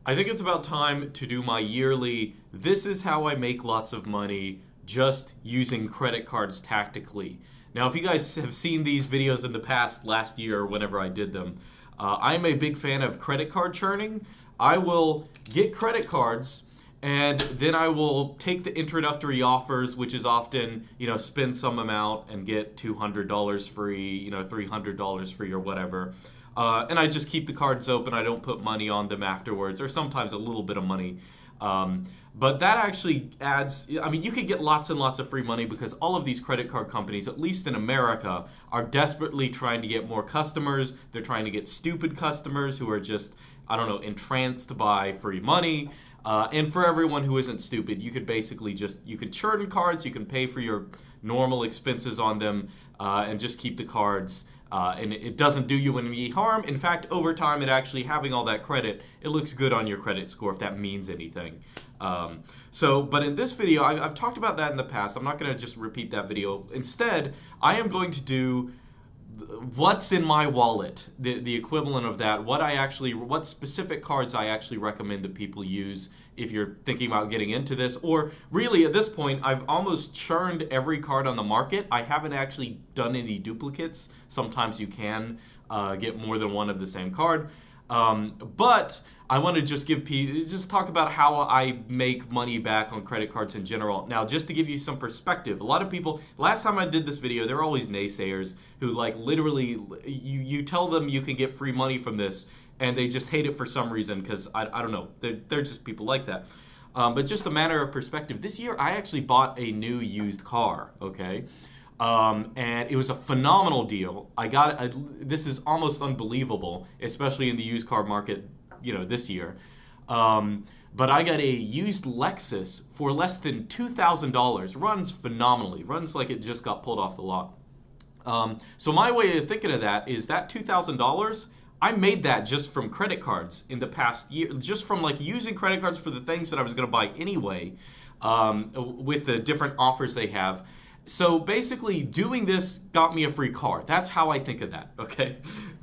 I think it's about time to do my yearly, this is how I make lots of money just using credit cards tactically. Now, if you guys have seen these videos in the past, last year, or whenever I did them, I'm a big fan of credit card churning. I will get credit cards and then I will take the introductory offers, which is often, spend some amount and get $200 free, $300 free or whatever. And I just keep the cards open. I don't put money on them afterwards, or sometimes a little bit of money. But that actually adds, I mean, you can get lots and lots of free money because all of these credit card companies, at least in America, are desperately trying to get more customers. They're trying to get stupid customers who are just, I don't know, entranced by free money. And for everyone who isn't stupid, you could basically you can churn cards, you can pay for your normal expenses on them, and just keep the cards. And it doesn't do you any harm. In fact, over time, having all that credit, it looks good on your credit score if that means anything. But in this video, I've talked about that in the past. I'm not going to just repeat that video. Instead, I am going to do what's in my wallet, the equivalent of that, what specific cards I actually recommend that people use if you're thinking about getting into this. Or really, at this point, I've almost churned every card on the market. I haven't actually done any duplicates. Sometimes you can get more than one of the same card. But I want to just talk about how I make money back on credit cards in general. Now, just to give you some perspective, a lot of people, last time I did this video, they're always naysayers who literally, you tell them you can get free money from this and they just hate it for some reason because I don't know, they're just people like that. But just a matter of perspective, this year I actually bought a new used car, okay? And it was a phenomenal deal. This is almost unbelievable, especially in the used car market, this year. But I got a used Lexus for less than $2,000. Runs phenomenally. Runs like it just got pulled off the lot. So my way of thinking of that is that $2,000, I made that just from credit cards in the past year, just from using credit cards for the things that I was going to buy anyway, with the different offers they have. So basically, doing this got me a free car. That's how I think of that, okay?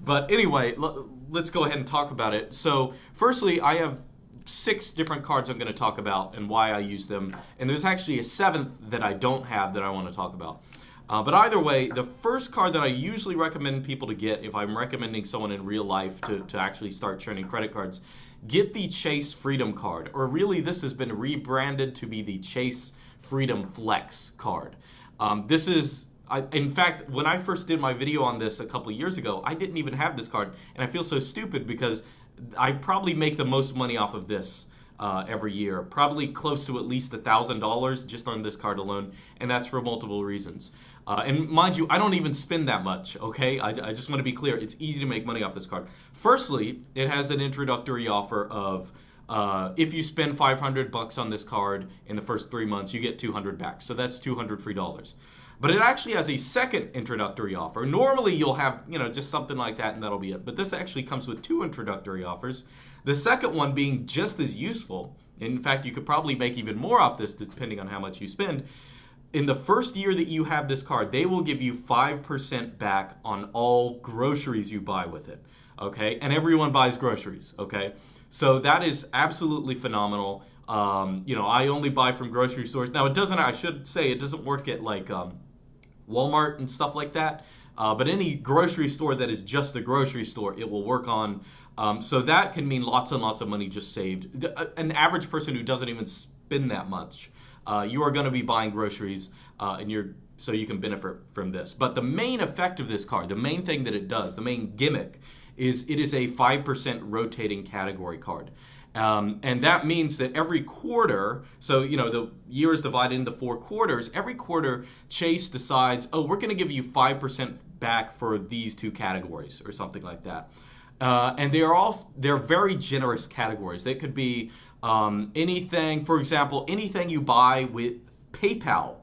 But anyway, let's go ahead and talk about it. So firstly, I have 6 different cards I'm going to talk about and why I use them. And there's actually a 7th that I don't have that I want to talk about. But either way, the first card that I usually recommend people to get if I'm recommending someone in real life to actually start churning credit cards, get the Chase Freedom card. Or really, this has been rebranded to be the Chase Freedom Flex card. In fact, when I first did my video on this a couple years ago, I didn't even have this card. And I feel so stupid because I probably make the most money off of this every year. Probably close to at least $1,000 just on this card alone. And that's for multiple reasons. And mind you, I don't even spend that much, okay? I just want to be clear. It's easy to make money off this card. Firstly, it has an introductory offer of if you spend $500 on this card in the first 3 months, you get $200 back. So that's $200 free dollars. But it actually has a second introductory offer. Normally you'll have, just something like that and that'll be it. But this actually comes with 2 introductory offers. The second one being just as useful. In fact, you could probably make even more off this depending on how much you spend. In the first year that you have this card, they will give you 5% back on all groceries you buy with it. Okay? And everyone buys groceries. Okay? So that is absolutely phenomenal. I only buy from grocery stores. Now, I should say, it doesn't work at Walmart and stuff like that. But any grocery store that is just a grocery store, it will work on. So that can mean lots and lots of money just saved. An average person who doesn't even spend that much, you are going to be buying groceries, so you can benefit from this. But the main effect of this card, the main thing that it does, the main gimmick, is it is a 5% rotating category card. And that means that every quarter, so the year is divided into 4 quarters, every quarter Chase decides, we're going to give you 5% back for these 2 categories or something like that. And they're very generous categories. They could be anything, for example, anything you buy with PayPal,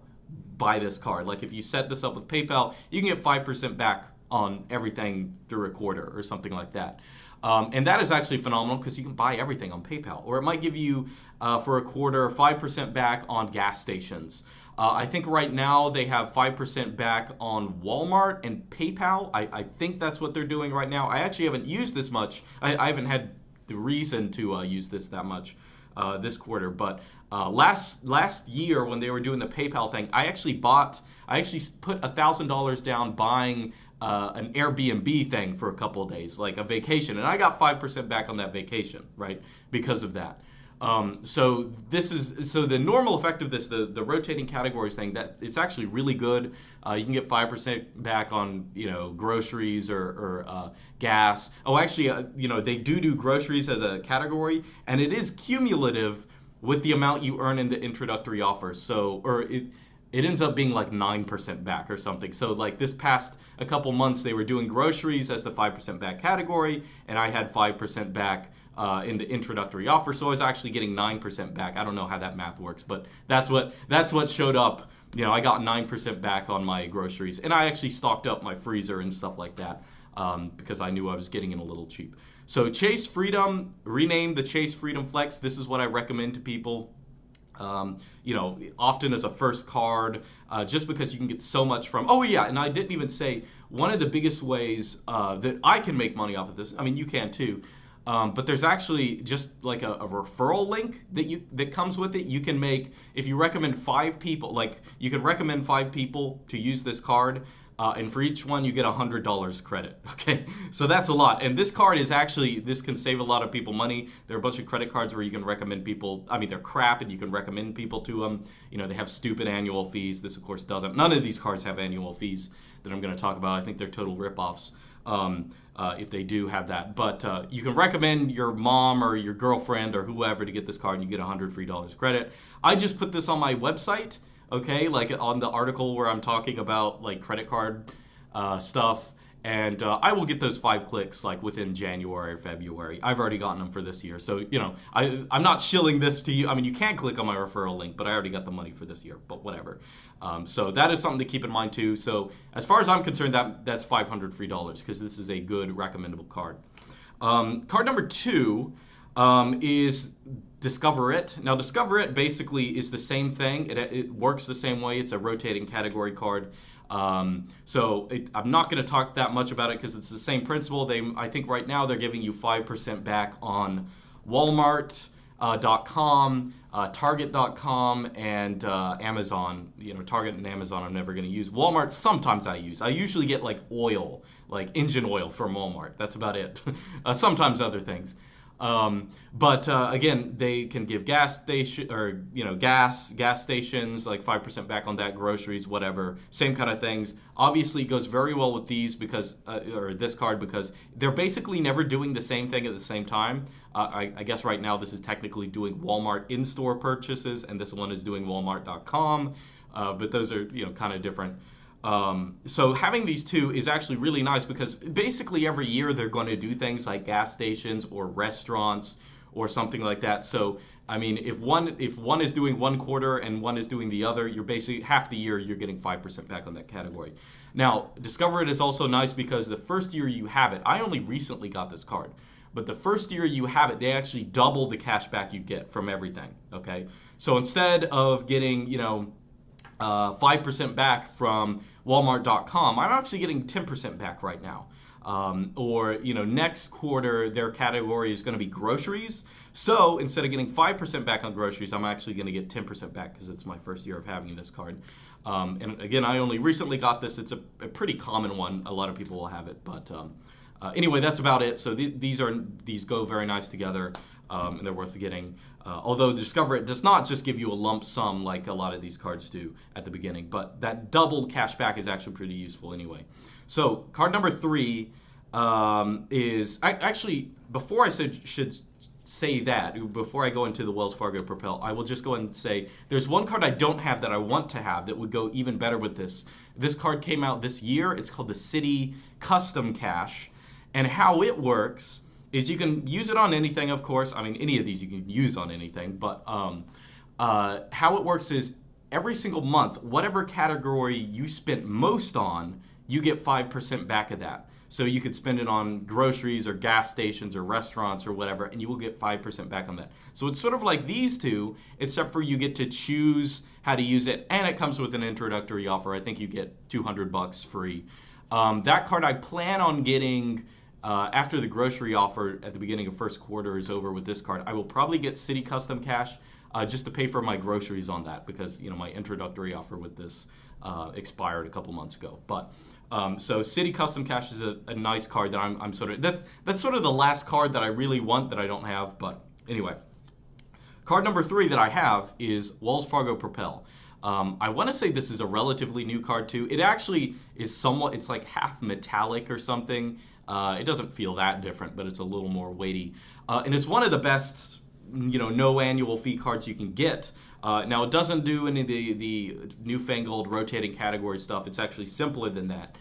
buy this card. Like if you set this up with PayPal, you can get 5% back on everything through a quarter or something like that. And that is actually phenomenal because you can buy everything on PayPal. Or it might give you, for a quarter, 5% back on gas stations. I think right now they have 5% back on Walmart and PayPal. I think that's what they're doing right now. I actually haven't used this much. I haven't had the reason to use this that much this quarter. But last year when they were doing the PayPal thing, I actually put $1,000 down buying an Airbnb thing for a couple of days, like a vacation, and I got 5% back on that vacation, right? Because of that. So the normal effect of this, the rotating categories thing, that it's actually really good. You can get 5% back on groceries or gas. Oh, actually, they do groceries as a category, and it is cumulative with the amount you earn in the introductory offers. So it ends up being like 9% back or something. So like this past a couple months, they were doing groceries as the 5% back category, and I had 5% back in the introductory offer, so I was actually getting 9% back. I don't know how that math works, but that's what showed up. I got 9% back on my groceries, and I actually stocked up my freezer and stuff like that because I knew I was getting it a little cheap. So Chase Freedom, renamed the Chase Freedom Flex. This is what I recommend to people. Often as a first card, just because you can get so much from. Oh yeah, and I didn't even say one of the biggest ways that I can make money off of this. I mean, you can too. But there's actually just like a referral link that comes with it. You can make, if you recommend 5 people, like you can recommend 5 people to use this card, and for each one you get $100 credit. Okay, so that's a lot. And this card is actually, this can save a lot of people money. There are a bunch of credit cards where you can recommend people. I mean, they're crap, and you can recommend people to them. They have stupid annual fees. This of course doesn't. None of these cards have annual fees that I'm going to talk about. I think they're total ripoffs. If they do have that. But you can recommend your mom or your girlfriend or whoever to get this card, and you get $100 free credit. I just put this on my website, okay, like on the article where I'm talking about like credit card stuff, and I will get those 5 clicks like within January or February. I've already gotten them for this year, so I'm not shilling this to you. I mean, you can click on my referral link, but I already got the money for this year, but whatever. So that is something to keep in mind too. So as far as I'm concerned, that's $500 free because this is a good recommendable card. Card number 2 is Discover It. Now Discover It basically is the same thing. It works the same way. It's a rotating category card. I'm not going to talk that much about it because it's the same principle. I think right now they're giving you 5% back on Walmart.com, Target.com, and Amazon. Target and Amazon I'm never going to use. Walmart sometimes I use. I usually get like oil, like engine oil from Walmart. That's about it. Sometimes other things. But again, they can give gas station or gas stations like 5% back on that, groceries, whatever, same kind of things. Obviously, it goes very well with these because or this card because they're basically never doing the same thing at the same time. I guess right now this is technically doing Walmart in-store purchases, and this one is doing Walmart.com. But those are kind of different. So having these two is actually really nice because basically every year they're going to do things like gas stations or restaurants or something like that. So I mean, if one is doing one quarter and one is doing the other, you're basically half the year you're getting 5% back on that category. Now, Discover It is also nice because the first year you have it, I only recently got this card, but the first year you have it, they actually double the cash back you get from everything. Okay, so instead of getting 5% back from Walmart.com, I'm actually getting 10% back right now. Next quarter, their category is going to be groceries. So instead of getting 5% back on groceries, I'm actually going to get 10% back because it's my first year of having this card. And again, I only recently got this. It's a pretty common one. A lot of people will have it. But anyway, that's about it. So these go very nice together. And they're worth getting. Although Discover It does not just give you a lump sum like a lot of these cards do at the beginning, but that doubled cash back is actually pretty useful anyway. So card number 3 is actually before I should say that, before I go into the Wells Fargo Propel, I will just go ahead and say there's one card I don't have that I want to have that would go even better with this. This card came out this year. It's called the Citi Custom Cash, and how it works is you can use it on anything, of course. I mean, any of these you can use on anything. But how it works is every single month, whatever category you spent most on, you get 5% back of that. So you could spend it on groceries or gas stations or restaurants or whatever, and you will get 5% back on that. So it's sort of like these two, except for you get to choose how to use it, and it comes with an introductory offer. I think you get $200 free. That card I plan on getting after the grocery offer at the beginning of first quarter is over with this card, I will probably get City Custom Cash just to pay for my groceries on that, because my introductory offer with this expired a couple months ago. But so City Custom Cash is a nice card that I'm sort of that's sort of the last card that I really want that I don't have. But anyway, card number 3 that I have is Wells Fargo Propel. I want to say this is a relatively new card too. It actually is somewhat, it's like half metallic or something. It doesn't feel that different, but it's a little more weighty. And it's one of the best, no annual fee cards you can get. Now, it doesn't do any of the newfangled rotating category stuff. It's actually simpler than that.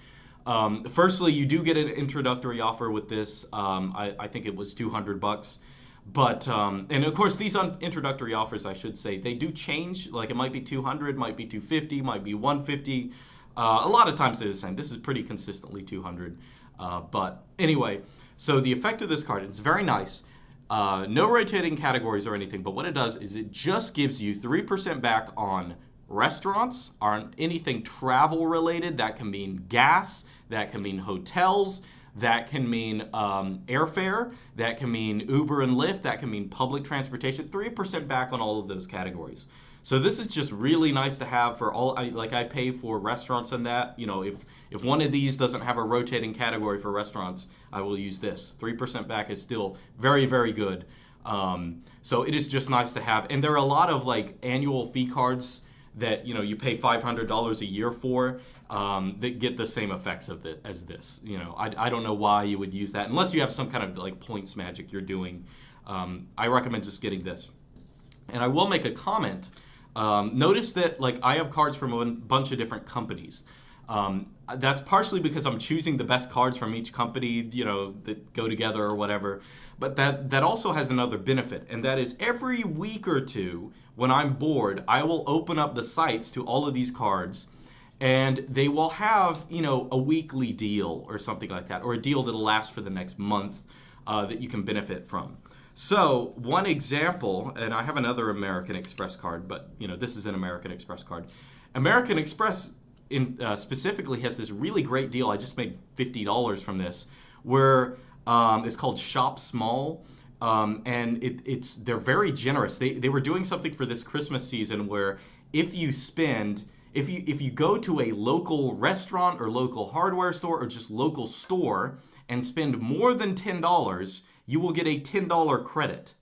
Firstly, you do get an introductory offer with this. I think it was $200. But, and of course, these introductory offers, I should say, they do change. Like, it might be 200, might be 250, might be 150. A lot of times they're the same. This is pretty consistently 200. But anyway, so the effect of this card, it's very nice. No rotating categories or anything, but what it does is it just gives you 3% back on restaurants, on anything travel related. That can mean gas, that can mean hotels, that can mean airfare, that can mean Uber and Lyft, that can mean public transportation. 3% back on all of those categories. So this is just really nice to have for all. I pay for restaurants and that. If one of these doesn't have a rotating category for restaurants, I will use this. 3% back is still very, very good. So it is just nice to have. And there are a lot of annual fee cards that you pay $500 a year for that get the same effects as this. I don't know why you would use that unless you have some kind of points magic you're doing. I recommend just getting this. And I will make a comment. Notice that I have cards from a bunch of different companies. That's partially because I'm choosing the best cards from each company, that go together or whatever. But that also has another benefit, and that is every week or two, when I'm bored, I will open up the sites to all of these cards, and they will have, a weekly deal or something like that, or a deal that'll last for the next month that you can benefit from. So one example, and I have another American Express card, but this is an American Express card. American Express specifically has this really great deal. I just made $50 from this, where it's called Shop Small, and they're very generous. They were doing something for this Christmas season where if you go to a local restaurant or local hardware store or just local store and spend more than $10, you will get a $10 credit.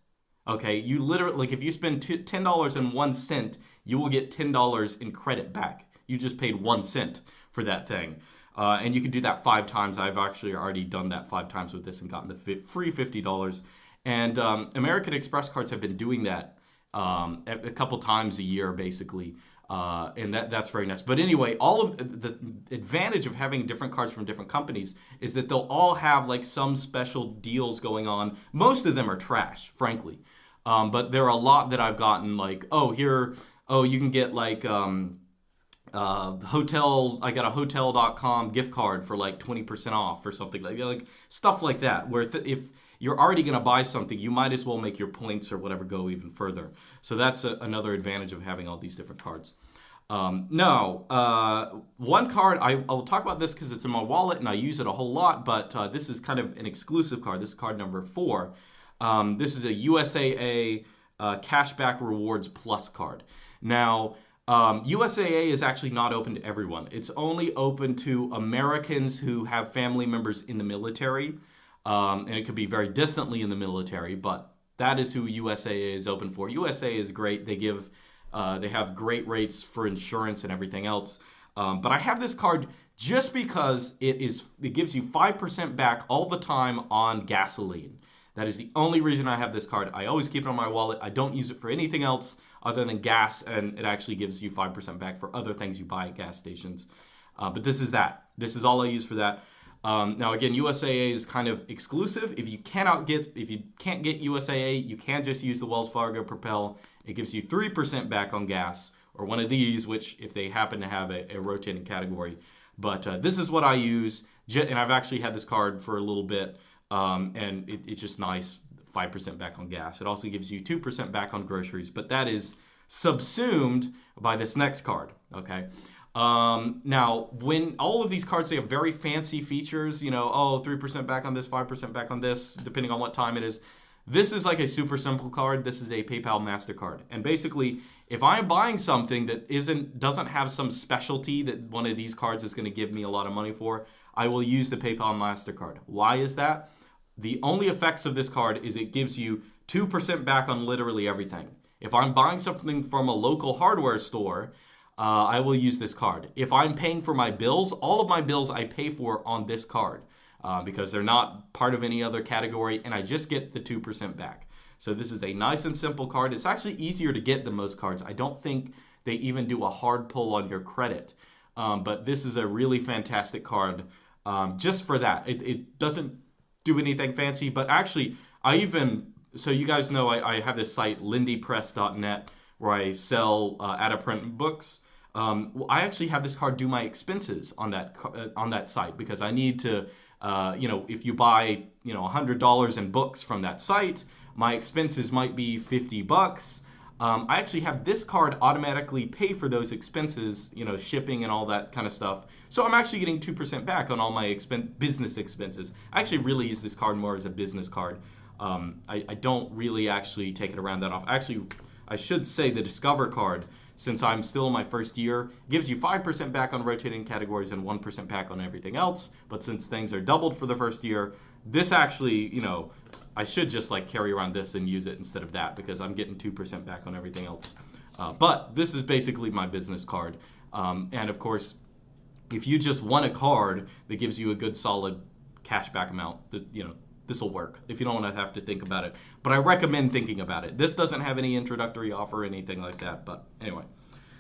Okay, you literally, if you spend $10.01, you will get $10 in credit back. You just paid 1 cent for that thing. And you can do that 5 times. I've actually already done that 5 times with this and gotten the free $50. And American Express cards have been doing that a couple times a year, basically. And that's very nice. But anyway, all of the advantage of having different cards from different companies is that they'll all have some special deals going on. Most of them are trash, frankly. But there are a lot that I've gotten you can get hotel. I got a hotel.com gift card for 20% off or something like stuff like that, where if you're already going to buy something, you might as well make your points or whatever go even further. So that's another advantage of having all these different cards. One card, I'll talk about this because it's in my wallet and I use it a whole lot, but this is kind of an exclusive card. This is card number 4. This is a USAA Cashback Rewards Plus card. Now, USAA is actually not open to everyone. It's only open to Americans who have family members in the military, and it could be very distantly in the military, but that is who USAA is open for. USAA is great. They have great rates for insurance and everything else. But I have this card just because it gives you 5% back all the time on gasoline. That is the only reason I have this card. I always keep it on my wallet. I don't use it for anything else other than gas, and it actually gives you 5% back for other things you buy at gas stations. But this is that. This is all I use for that. Now again, USAA is kind of exclusive. If you can't get USAA, you can just use the Wells Fargo Propel. It gives you 3% back on gas, or one of these, which if they happen to have a rotating category. But this is what I use, and I've actually had this card for a little bit, and it's just nice. 5% back on gas. It also gives you 2% back on groceries, but that is subsumed by this next card, okay? Now, when all of these cards, they have very fancy features, 3% back on this, 5% back on this, depending on what time it is. This is like a super simple card. This is a PayPal MasterCard. And basically, if I'm buying something that doesn't have some specialty that one of these cards is going to give me a lot of money for, I will use the PayPal MasterCard. Why is that? The only effects of this card is it gives you 2% back on literally everything. If I'm buying something from a local hardware store, I will use this card. If I'm paying for my bills, all of my bills I pay for on this card because they're not part of any other category, and I just get the 2% back. So this is a nice and simple card. It's actually easier to get than most cards. I don't think they even do a hard pull on your credit, but this is a really fantastic card just for that. It doesn't do anything fancy, but actually, so you guys know I have this site, lindypress.net, where I sell out-of-print books. I actually have this card do my expenses on that site because I need to, if you buy, $100 in books from that site, my expenses might be $50. I actually have this card automatically pay for those expenses, shipping and all that kind of stuff. So I'm actually getting 2% back on all my business expenses. I actually really use this card more as a business card. I don't really actually take it around that often. Actually, I should say the Discover card, since I'm still in my first year, gives you 5% back on rotating categories and 1% back on everything else. But since things are doubled for the first year, this actually, I should just carry around this and use it instead of that because I'm getting 2% back on everything else. But this is basically my business card. And of course, if you just want a card that gives you a good solid cashback amount, this will work if you don't want to have to think about it. But I recommend thinking about it. This doesn't have any introductory offer or anything like that. But anyway,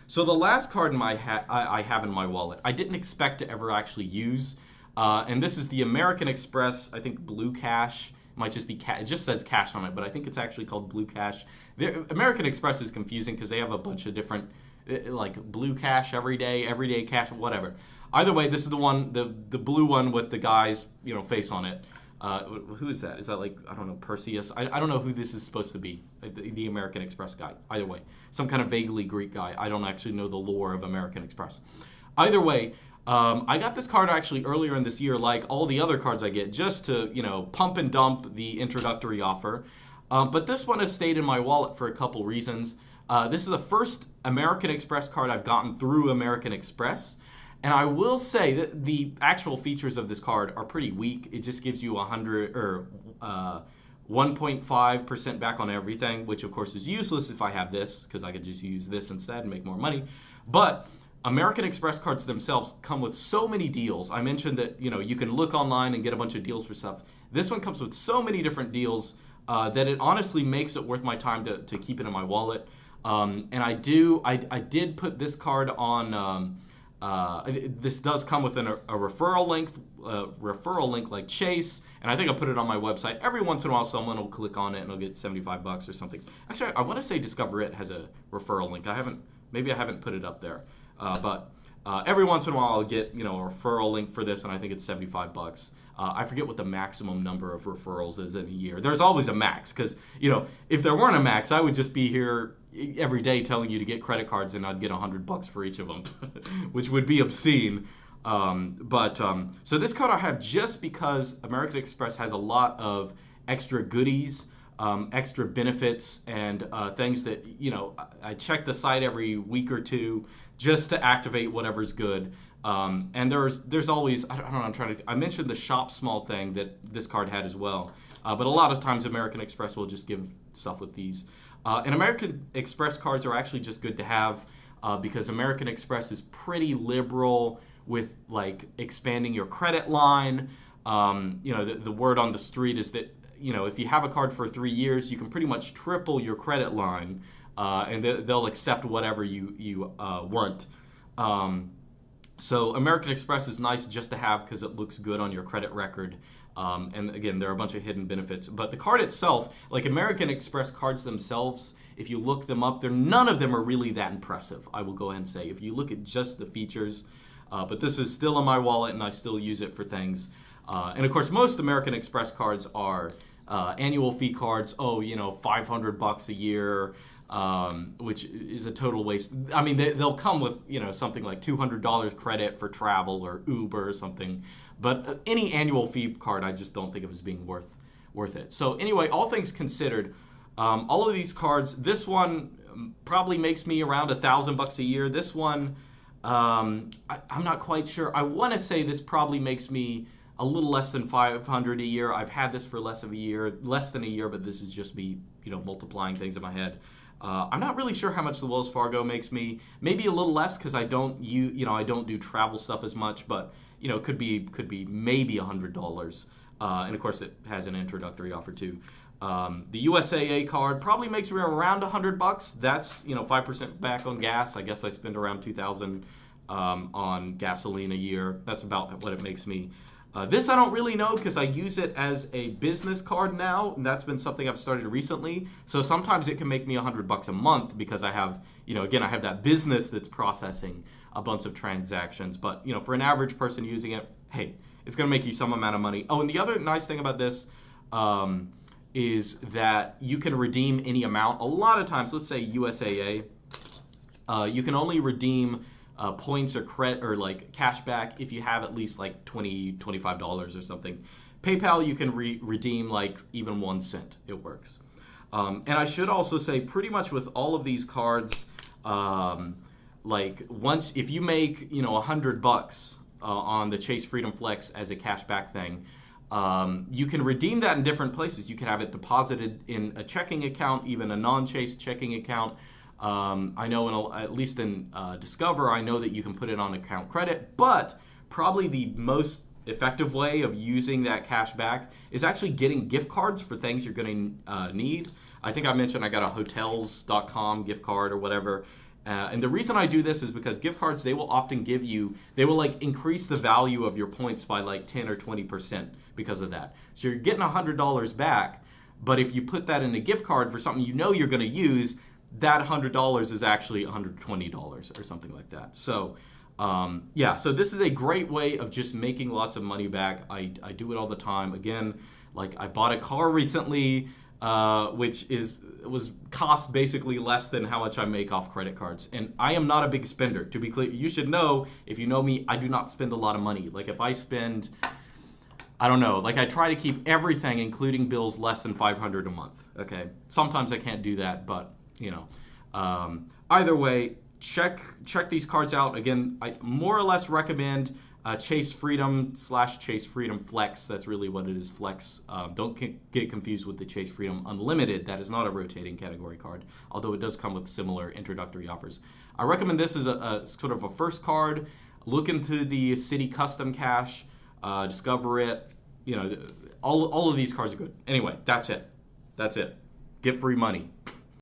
so the last card I have in my wallet, I didn't expect to ever actually use. And this is the American Express, I think Blue Cash. It might just be it just says cash on it, but I think it's actually called Blue Cash. The American Express is confusing because they have a bunch of different, like Blue Cash everyday cash, whatever. Either way, this is the one, the blue one with the guy's face on it. Who is that? Is that I don't know, Perseus? I don't know who this is supposed to be, the American Express guy. Either way, some kind of vaguely Greek guy. I don't actually know the lore of American Express. Either way, I got this card actually earlier in this year, like all the other cards I get, just to, pump and dump the introductory offer. But this one has stayed in my wallet for a couple reasons. This is the first American Express card I've gotten through American Express. And I will say that the actual features of this card are pretty weak. It just gives you 1.5% back on everything, which of course is useless if I have this, because I could just use this instead and make more money. But American Express cards themselves come with so many deals. I mentioned that you can look online and get a bunch of deals for stuff. This one comes with so many different deals that it honestly makes it worth my time to keep it in my wallet. And I did put this card on. This does come with a referral link like Chase, and I think I'll put it on my website. Every once in a while, someone will click on it and I'll get $75 or something. Actually, I want to say Discover It has a referral link. Maybe I haven't put it up there, but every once in a while I'll get a referral link for this, and I think it's $75. I forget what the maximum number of referrals is in a year. There's always a max, because if there weren't a max, I would just be here every day telling you to get credit cards, and I'd get $100 for each of them, which would be obscene. So this card I have just because American Express has a lot of extra goodies, extra benefits, and things that I check the site every week or two just to activate whatever's good. And there's always, I don't know, I mentioned the shop small thing that this card had as well. But a lot of times American Express will just give stuff with these. And American Express cards are actually just good to have because American Express is pretty liberal with expanding your credit line. The word on the street is that, if you have a card for 3 years, you can pretty much triple your credit line and they'll accept whatever you want. So American Express is nice just to have because it looks good on your credit record. And again, there are a bunch of hidden benefits. But the card itself, like American Express cards themselves, if you look them up, none of them are really that impressive, I will go ahead and say, if you look at just the features. But this is still in my wallet, and I still use it for things. And of course, most American Express cards are Annual fee cards, oh, $500 a year, which is a total waste. I mean, they'll come with, something like $200 credit for travel or Uber or something. But any annual fee card, I just don't think of as being worth it. So anyway, all things considered, all of these cards, this one probably makes me around $1,000 a year. This one, I'm not quite sure. I want to say this probably makes me a little less than $500 a year. I've had this for less than a year, but this is just me, multiplying things in my head. I'm not really sure how much the Wells Fargo makes me. Maybe a little less because I don't do travel stuff as much, but could be maybe $100. And of course, it has an introductory offer too. The USAA card probably makes me around $100. That's 5% back on gas. I guess I spend around $2,000 on gasoline a year. That's about what it makes me. This I don't really know because I use it as a business card now, and that's been something I've started recently. So sometimes it can make me $100 a month because I have, again, I have that business that's processing a bunch of transactions. But for an average person using it, hey, it's going to make you some amount of money. Oh, and the other nice thing about this is that you can redeem any amount. A lot of times, let's say USAA, you can only redeem points or credit or like cash back if you have at least like $25 or something. PayPal, you can redeem like even 1 cent. It works. And I should also say pretty much with all of these cards, like once if you make $100 on the Chase Freedom Flex as a cashback thing, you can redeem that in different places. You can have it deposited in a checking account, even a non-Chase checking account. I know at least in Discover, I know that you can put it on account credit, but probably the most effective way of using that cash back is actually getting gift cards for things you're going to need. I think I mentioned I got a hotels.com gift card or whatever. And the reason I do this is because gift cards, they will often they will like increase the value of your points by like 10 or 20% because of that. So you're getting $100 back, but if you put that in a gift card for something you're going to use, that $100 is actually $120 or something like that. So so this is a great way of just making lots of money back. I do it all the time. Again, like I bought a car recently, which was cost basically less than how much I make off credit cards. And I am not a big spender. To be clear, you should know, if you know me, I do not spend a lot of money. Like if I spend, I don't know, like I try to keep everything, including bills, less than $500 a month. Okay, sometimes I can't do that, but either way, check these cards out. Again, I more or less recommend Chase Freedom / Chase Freedom Flex. That's really what it is, Flex. Don't get confused with the Chase Freedom Unlimited. That is not a rotating category card, although it does come with similar introductory offers. I recommend this as a sort of a first card. Look into the City Custom Cash, discover it. All of these cards are good. Anyway, that's it. Get free money.